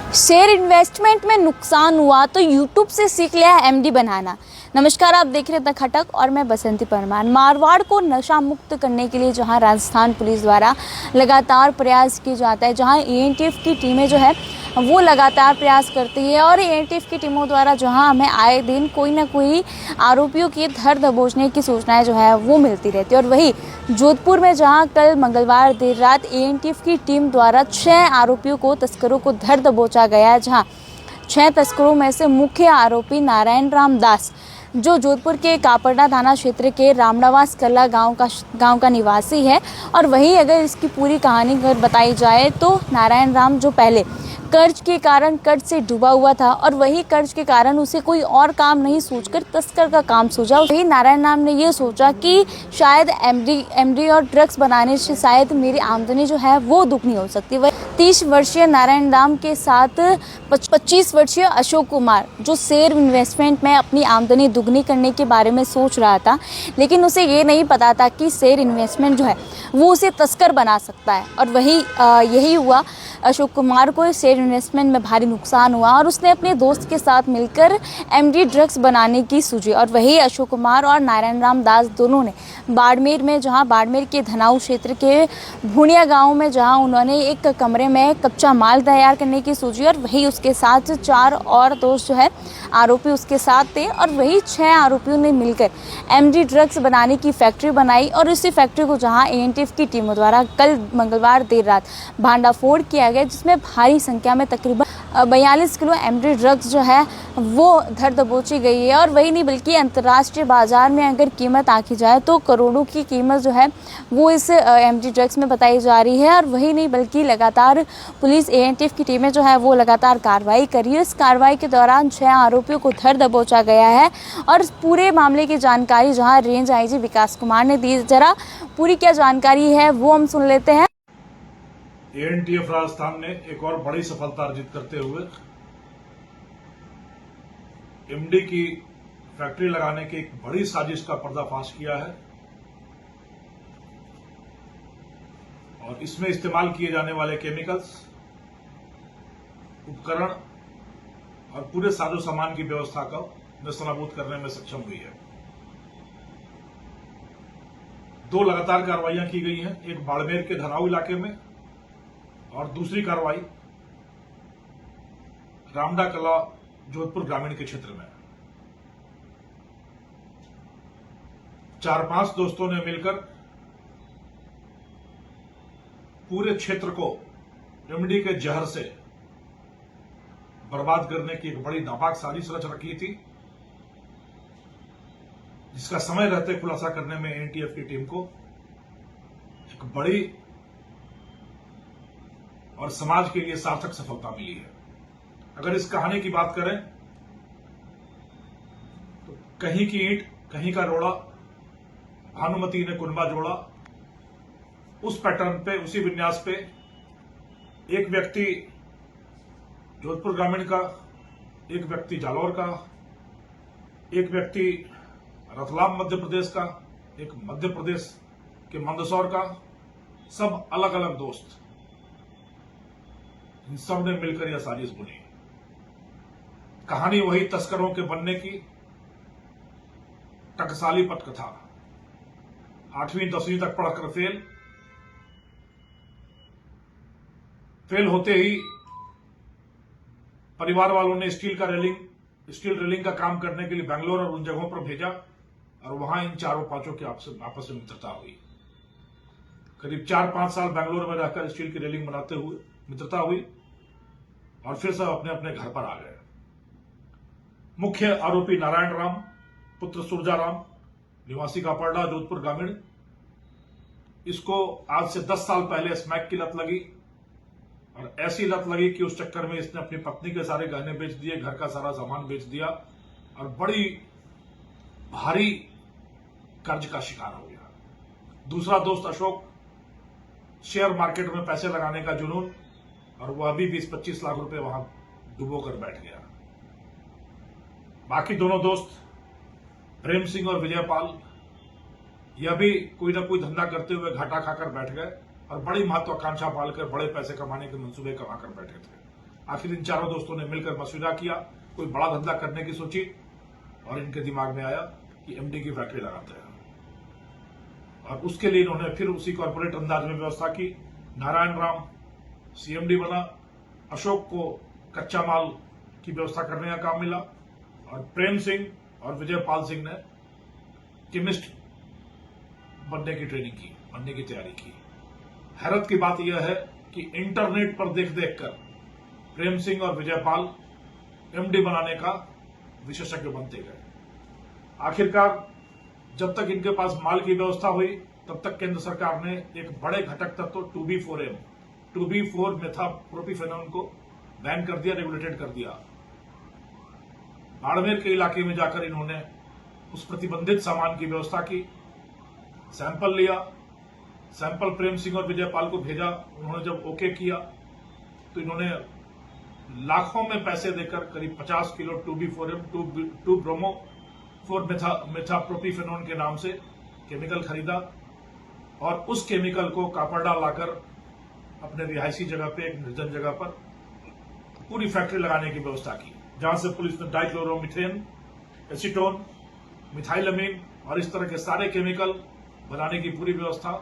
Share investment में नुकसान हुआ तो यूट्यूब से सीख लिया एमडी बनाना। नमस्कार, आप देख रहे थे खटक और मैं बसंती परमार। मारवाड़ को नशा मुक्त करने के लिए जहां राजस्थान पुलिस द्वारा लगातार प्रयास किया जाता है, जहां एएनटीएफ की टीमें जो है वो लगातार प्रयास करती है और एएनटीएफ की टीमों द्वारा जहां हमें आए दिन कोई ना कोई आरोपियों की धर दबोचने की सूचनाएं जो है वो मिलती रहती है। और वही जोधपुर में जहां कल मंगलवार देर रात एएनटीएफ की टीम द्वारा 6 आरोपियों को तस्करों को धर दबोचा गया है, जहां 6 तस्करों में से मुख्य आरोपी नारायण राम दास जो जोधपुर के कापड़ना थाना क्षेत्र के रामनावास कला गांव का निवासी है। और वहीं अगर इसकी पूरी कहानी अगर बताई जाए तो नारायण राम जो पहले कर्ज के कारण कर्ज से डूबा हुआ था और वही कर्ज के कारण उसे कोई और काम नहीं सूझकर तस्कर का काम सूझा। वही नारायण राम ने ये सोचा कि शायद एमडी और ड्रग्स बनाने से शायद मेरी आमदनी जो है वो दुगनी हो सकती है। 30 वर्षीय नारायण राम के साथ 25 वर्षीय अशोक कुमार जो शेयर इन्वेस्टमेंट में अपनी आमदनी दुगनी करने के बारे में सोच रहा था, लेकिन उसे ये नहीं पता था कि शेयर इन्वेस्टमेंट जो है वो उसे तस्कर बना सकता है। और वही यही हुआ, अशोक कुमार को शेयर इन्वेस्टमेंट में भारी नुकसान हुआ और उसने अपने दोस्त के साथ मिलकर एमडी ड्रग्स बनाने की सूझी। और वही अशोक कुमार और नारायण राम दास दोनों ने बाड़मेर में, जहां बाड़मेर के धनाऊ क्षेत्र के भुनिया गांव में, जहां उन्होंने एक कमरे में कच्चा माल तैयार करने की सूझी और वही उसके साथ 4 और दोस्त जो है आरोपी उसके साथ थे। और वही 6 आरोपियों ने मिलकर एमडी ड्रग्स बनाने की फैक्ट्री बनाई और उसी फैक्ट्री को जहां एएनटीएफ की टीमों द्वारा कल मंगलवार देर रात भांडाफोड़ किया गया, जिसमें भारी संख्या में तकरीबन 42 किलो एमडी ड्रग्स जो है वो धर दबोची गई है। और वही नहीं बल्कि अंतर्राष्ट्रीय बाजार में अगर कीमत आंकी जाए तो करोड़ों की कीमत जो है वो इस एमडी ड्रग्स में बताई जा रही है। और वही नहीं बल्कि लगातार पुलिस एएनटीएफ की टीमें जो है वो लगातार कार्रवाई कर रही है। इस कार्रवाई के दौरान 6 आरोपियों को धर दबोचा गया है और पूरे मामले की जानकारी जहां रेंज आईजी विकास कुमार ने दी। जरा पूरी क्या जानकारी है वो हम सुन लेते हैं। एएनटीएफ राजस्थान ने एक और बड़ी सफलता अर्जित करते हुए एमडी की फैक्ट्री लगाने की एक बड़ी साजिश का पर्दाफाश किया है और इसमें इस्तेमाल किए जाने वाले केमिकल्स, उपकरण और पूरे साजो सामान की व्यवस्था को नेस्तनाबूद करने में सक्षम हुई है। 2 लगातार कार्रवाइयां की गई हैं, एक बाड़मेर के धनाऊ इलाके में और दूसरी कार्रवाई रामडा कला जोधपुर ग्रामीण के क्षेत्र में। 4-5 दोस्तों ने मिलकर पूरे क्षेत्र को एमडी के जहर से बर्बाद करने की एक बड़ी नापाक साजिश रच रखी थी, जिसका समय रहते खुलासा करने में एएनटीएफ की टीम को एक बड़ी और समाज के लिए सार्थक सफलता मिली है। अगर इस कहानी की बात करें तो कहीं की ईंट कहीं का रोड़ा, भानुमति ने कुनबा जोड़ा, उस पैटर्न पे, उसी विन्यास पे एक व्यक्ति जोधपुर ग्रामीण का, एक व्यक्ति जालौर का, एक व्यक्ति रतलाम मध्य प्रदेश का, एक मध्य प्रदेश के मंदसौर का, सब अलग अलग दोस्त, इन सब ने मिलकर यह साजिश बुनी। कहानी वही तस्करों के बनने की, टकसाली पटकथा। 8वीं 10वीं तक पढ़कर फेल होते ही परिवार वालों ने स्टील रेलिंग का काम करने के लिए बेंगलोर और उन जगहों पर भेजा और वहां इन 4-5 की आपस में मित्रता हुई। करीब 4-5 साल बेंगलोर में रहकर स्टील की रेलिंग बनाते हुए मित्रता हुई और फिर सब अपने अपने घर पर आ गए। मुख्य आरोपी नारायण राम पुत्र सुरजा राम, निवासी कापड़ना जोधपुर ग्रामीण, इसको आज से 10 साल पहले स्मैक की लत लगी और ऐसी लत लगी कि उस चक्कर में इसने अपनी पत्नी के सारे गहने बेच दिए, घर का सारा सामान बेच दिया और बड़ी भारी कर्ज का शिकार हो गया। दूसरा दोस्त अशोक, शेयर मार्केट में पैसे लगाने का जुनून, और वह अभी 20-25 लाख रुपए वहां डुबो कर बैठ गया। बाकी दोनों दोस्त प्रेम सिंह और विजयपाल, यह भी कोई ना कोई धंधा करते हुए घाटा खाकर बैठ गए और बड़ी महत्वाकांक्षा पालकर बड़े पैसे कमाने के मंसूबे कमाकर बैठे थे। आखिर इन चारों दोस्तों ने मिलकर मशविरा किया, कोई बड़ा धंधा करने की सोची और इनके दिमाग में आया कि एमडी की फैक्ट्री लगाते हैं। और उसके लिए इन्होंने फिर उसी कॉर्पोरेट अंदाज में व्यवस्था की। नारायण राम सीएमडी बना, अशोक को कच्चा माल की व्यवस्था करने का काम मिला और प्रेम सिंह और विजयपाल सिंह ने केमिस्ट बनने की ट्रेनिंग की, बनने की तैयारी की। हैरत की बात यह है कि इंटरनेट पर देख देखकर प्रेम सिंह और विजयपाल एमडी बनाने का विशेषज्ञ बनते गए। आखिरकार जब तक इनके पास माल की व्यवस्था हुई तब तक केंद्र सरकार ने एक बड़े घटक तत्व 2B4 मेथाप्रोपिफेनॉन को बैन कर दिया, रेगुलेटेड कर दिया। बाड़मेर के इलाके में जाकर इन्होंने उस प्रतिबंधित सामान की व्यवस्था की, सैंपल लिया, सैंपल प्रेम सिंह और विजयपाल को भेजा। उन्होंने जब ओके किया तो इन्होंने लाखों में पैसे देकर करीब 50 किलो 2 ब्रोमो 4 मेथाप्रोपिफेनॉन के नाम से केमिकल खरीदा और उस केमिकल को कापड़डा लाकर अपने रिहायशी जगह पे, एक निर्जन जगह पर पूरी फैक्ट्री लगाने की व्यवस्था की, जहां से पुलिस ने डाइक्लोरोमीथेन, एसीटोन, मिथाइलमीन और इस तरह के सारे केमिकल बनाने की पूरी व्यवस्था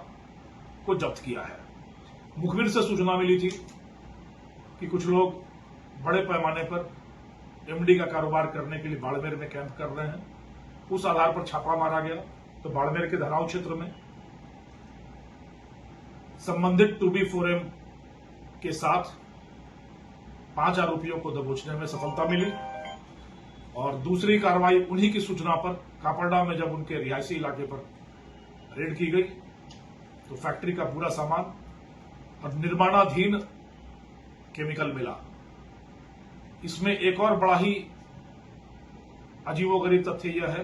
को जब्त किया है। मुखबिर से सूचना मिली थी कि कुछ लोग बड़े पैमाने पर एमडी का कारोबार करने के लिए बाड़मेर में कैंप कर रहे हैं। उस आधार पर छापा मारा गया तो बाड़मेर के धनाव क्षेत्र में संबंधित 2B4M के साथ 5 आरोपियों को दबोचने में सफलता मिली और दूसरी कार्रवाई उन्हीं की सूचना पर कापड़डा में जब उनके रिहायशी इलाके पर रेड की गई तो फैक्ट्री का पूरा सामान और निर्माणाधीन केमिकल मिला। इसमें एक और बड़ा ही अजीबोगरीब तथ्य यह है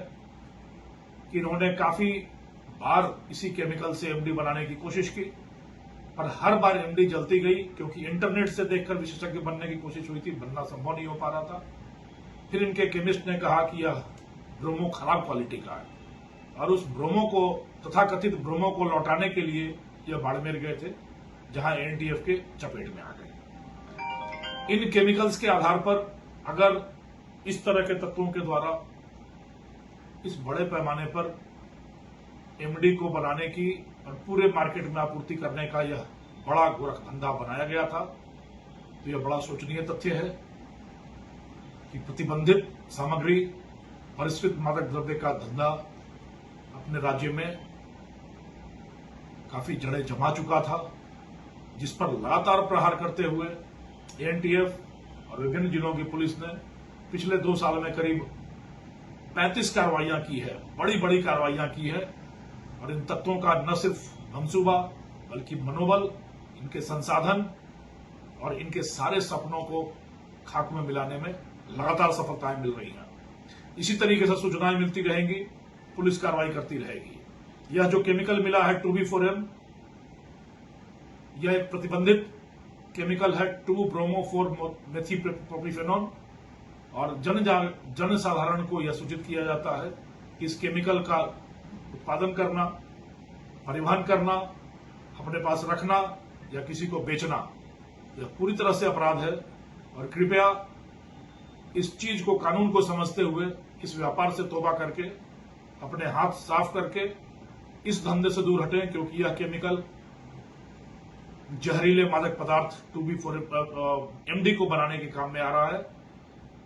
कि इन्होंने काफी बार इसी केमिकल से एमडी बनाने की कोशिश की पर हर बार एमडी जलती गई, क्योंकि इंटरनेट से देखकर विशेषज्ञ बनने की कोशिश हुई थी, बनना संभव नहीं हो पा रहा था। फिर इनके केमिस्ट ने कहा कि यह ब्रोमो खराब क्वालिटी का है और उस ब्रोमो को, तथाकथित ब्रोमो को लौटाने के लिए यह बाड़मेर गए थे, जहां एनडीएफ के चपेट में आ गए। इन केमिकल्स के आधार पर अगर इस तरह के तत्वों के द्वारा इस बड़े पैमाने पर एमडी को बनाने की और पूरे मार्केट में आपूर्ति करने का यह बड़ा गोरख धंधा बनाया गया था, तो यह बड़ा शोचनीय तथ्य है कि प्रतिबंधित सामग्री, परिष्कृत मादक द्रव्य का धंधा अपने राज्य में काफी जड़ें जमा चुका था, जिस पर लगातार प्रहार करते हुए एनटीएफ और विभिन्न जिलों की पुलिस ने पिछले 2 साल में करीब 35 कार्रवाइयां की है, बड़ी बड़ी कार्रवाइयां की है और इन तत्वों का न सिर्फ मंसूबा बल्कि मनोबल, इनके संसाधन और इनके सारे सपनों को खाक में मिलाने में लगातार सफलताएं मिल रही हैं। इसी तरीके से सूचनाएं मिलती रहेंगी, पुलिस कार्रवाई करती रहेगी। यह जो केमिकल मिला है 2B4M, यह एक प्रतिबंधित केमिकल है 2 ब्रोमो 4 मेथाप्रोपिफेनॉन और जन साधारण को यह सूचित किया जाता है कि इस केमिकल का उत्पादन करना, परिवहन करना, अपने पास रखना या किसी को बेचना यह पूरी तरह से अपराध है और कृपया इस चीज को, कानून को समझते हुए इस व्यापार से तौबा करके अपने हाथ साफ करके इस धंधे से दूर हटें, क्योंकि यह केमिकल जहरीले मादक पदार्थ 2B4 एमडी को बनाने के काम में आ रहा है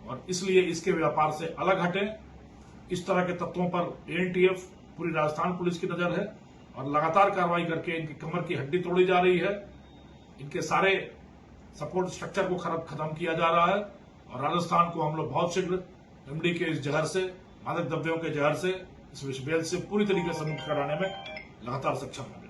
और इसलिए इसके व्यापार से अलग हटें। इस तरह के तत्वों पर एनटीएफ, पूरी राजस्थान पुलिस की नजर है और लगातार कार्रवाई करके इनकी कमर की हड्डी तोड़ी जा रही है, इनके सारे सपोर्ट स्ट्रक्चर को खत्म किया जा रहा है और राजस्थान को हम लोग बहुत शीघ्र एमडी के इस जहर से, मादक द्रव्यों के जहर से, इस विषबेल से पूरी तरीके से मुक्त कराने में लगातार सक्षम होंगे।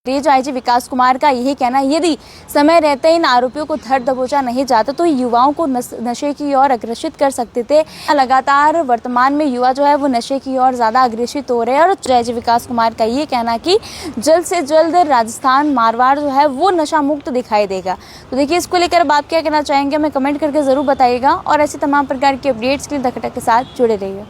तेज आईजी विकास कुमार का यही कहना है, यदि समय रहते इन आरोपियों को धर दबोचा नहीं जाता तो युवाओं को नशे की ओर अग्रसित कर सकते थे। लगातार वर्तमान में युवा जो है वो नशे की ओर ज़्यादा अग्रसित हो रहे हैं और आईजी विकास कुमार का ये कहना कि जल्द से जल्द राजस्थान, मारवाड़ जो है वो नशा मुक्त दिखाई देगा। तो देखिए, इसको लेकर अब आप क्या कहना चाहेंगे, हमें कमेंट करके ज़रूर बताइएगा और ऐसी तमाम प्रकार की अपडेट्स के लिए द खटक के साथ जुड़े रहिए।